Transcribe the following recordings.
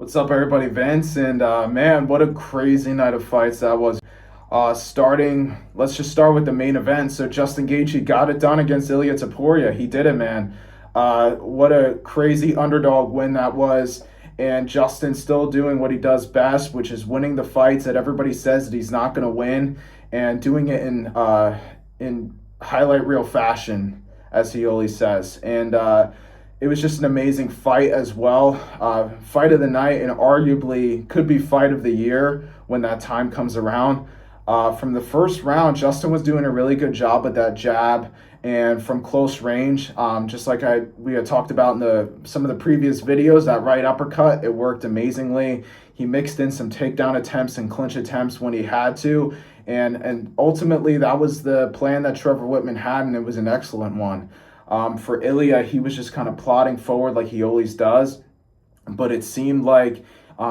What's up, everybody? Vince, and man, what a crazy night of fights that was. Let's just start with the main event. So Justin Gaethje got it done against Ilia Topuria. He did it, man. What a crazy underdog win that was. And Justin still doing what he does best, which is winning the fights that everybody says that he's not going to win, and doing it in highlight reel fashion, as he always says. And it was just an amazing fight as well. Fight of the night, and arguably could be fight of the year when that time comes around. From the first round, Justin was doing a really good job with that jab, and from close range, just like we had talked about in some of the previous videos, that right uppercut, it worked amazingly. He mixed in some takedown attempts and clinch attempts when he had to, and ultimately that was the plan that Trevor Whitman had, and it was an excellent one. For Ilia, he was just kind of plodding forward like he always does, but it seemed like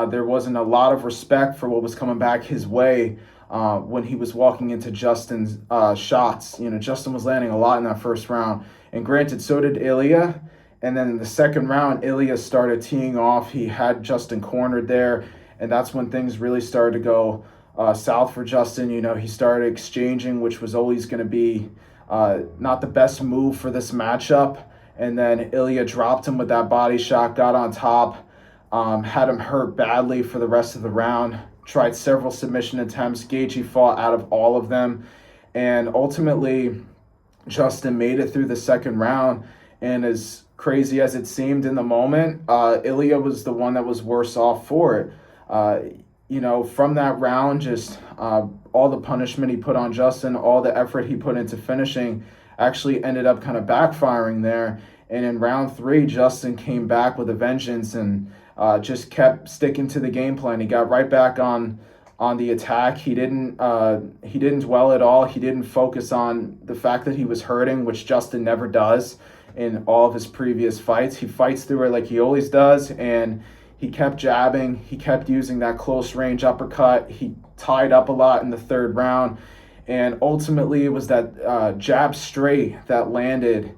there wasn't a lot of respect for what was coming back his way when he was walking into Justin's shots. You know, Justin was landing a lot in that first round, and granted, so did Ilia. And then in the second round, Ilia started teeing off. He had Justin cornered there, and that's when things really started to go south for Justin. You know, he started exchanging, which was always going to be not the best move for this matchup. And then Ilia dropped him with that body shot, got on top, had him hurt badly for the rest of the round. Tried several submission attempts. Gaethje fought out of all of them. And ultimately, Justin made it through the second round. And as crazy as it seemed in the moment, Ilia was the one that was worse off for it. You know, from that round, just all the punishment he put on Justin, all the effort he put into finishing actually ended up kind of backfiring there. And in round three, Justin came back with a vengeance and just kept sticking to the game plan. He got right back on the attack. He didn't dwell at all. He didn't focus on the fact that he was hurting, which Justin never does in all of his previous fights. He fights through it like he always does, and he kept jabbing. He kept using that close range uppercut. He tied up a lot in the third round, and ultimately it was that jab straight that landed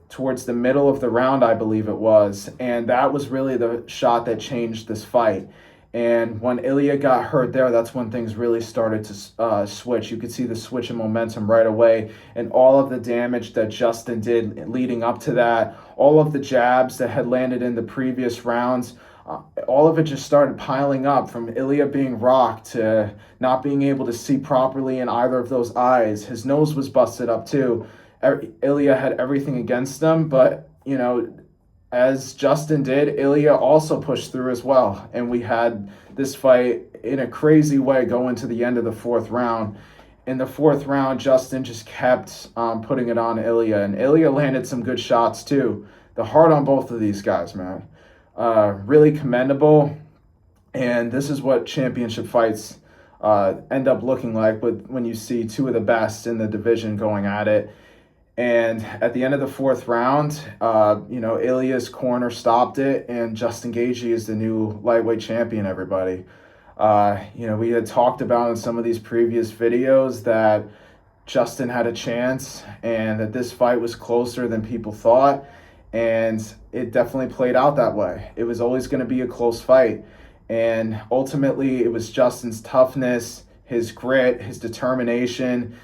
towards the middle of the round, I believe it was. And that was really the shot that changed this fight. And when Ilia got hurt there, that's when things really started to switch. You could see the switch in momentum right away. And all of the damage that Justin did leading up to that, all of the jabs that had landed in the previous rounds, all of it just started piling up, from Ilia being rocked to not being able to see properly in either of those eyes. His nose was busted up too. Ilia had everything against them, but, you know, as Justin did, Ilia also pushed through as well. And we had this fight in a crazy way go into the end of the fourth round. In the fourth round, Justin just kept putting it on Ilia, and Ilia landed some good shots too. The heart on both of these guys, man. Really commendable. And this is what championship fights end up looking like when you see two of the best in the division going at it. And at the end of the fourth round, you know, Ilia's corner stopped it, and Justin Gaethje is the new lightweight champion, everybody. You know, we had talked about in some of these previous videos that Justin had a chance and that this fight was closer than people thought, and it definitely played out that way. It was always going to be a close fight, and ultimately it was Justin's toughness, his grit, his determination,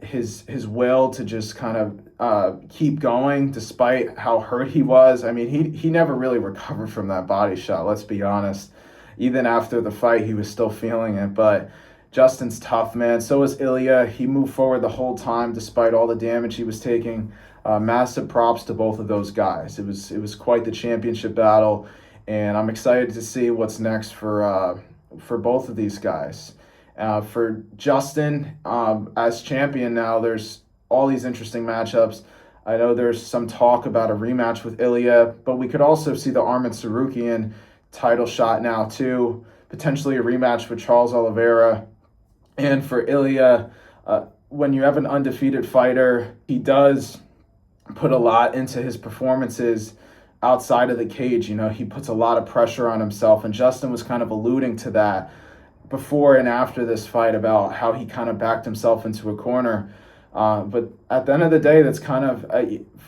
his will to just kind of keep going despite how hurt he was. I mean, he never really recovered from that body shot, let's be honest. Even after the fight, he was still feeling it. But Justin's tough, man. So is Ilia. He moved forward the whole time despite all the damage he was taking. Massive props to both of those guys. It was quite the championship battle, and I'm excited to see what's next for both of these guys. For Justin, as champion now, there's all these interesting matchups. I know there's some talk about a rematch with Ilia, but we could also see the Arman Tsarukyan title shot now too, potentially a rematch with Charles Oliveira. And for Ilia, when you have an undefeated fighter, he does put a lot into his performances outside of the cage. You know, he puts a lot of pressure on himself, and Justin was kind of alluding to that before and after this fight about how he kind of backed himself into a corner. But at the end of the day, that's kind of,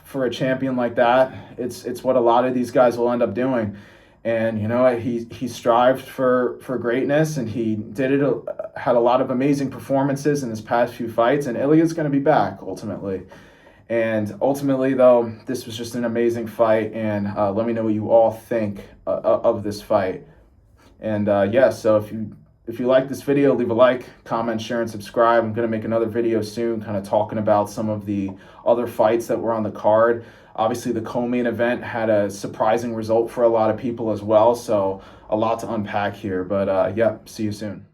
for a champion like that, it's what a lot of these guys will end up doing. And you know, he strived for greatness, and he did it. Had a lot of amazing performances in his past few fights, and Ilia's going to be back ultimately. And ultimately, though, this was just an amazing fight. And let me know what you all think of this fight. And yeah, so if you like this video, leave a like, comment, share, and subscribe. I'm going to make another video soon kind of talking about some of the other fights that were on the card. Obviously, the co-main event had a surprising result for a lot of people as well, so a lot to unpack here. But yeah, see you soon.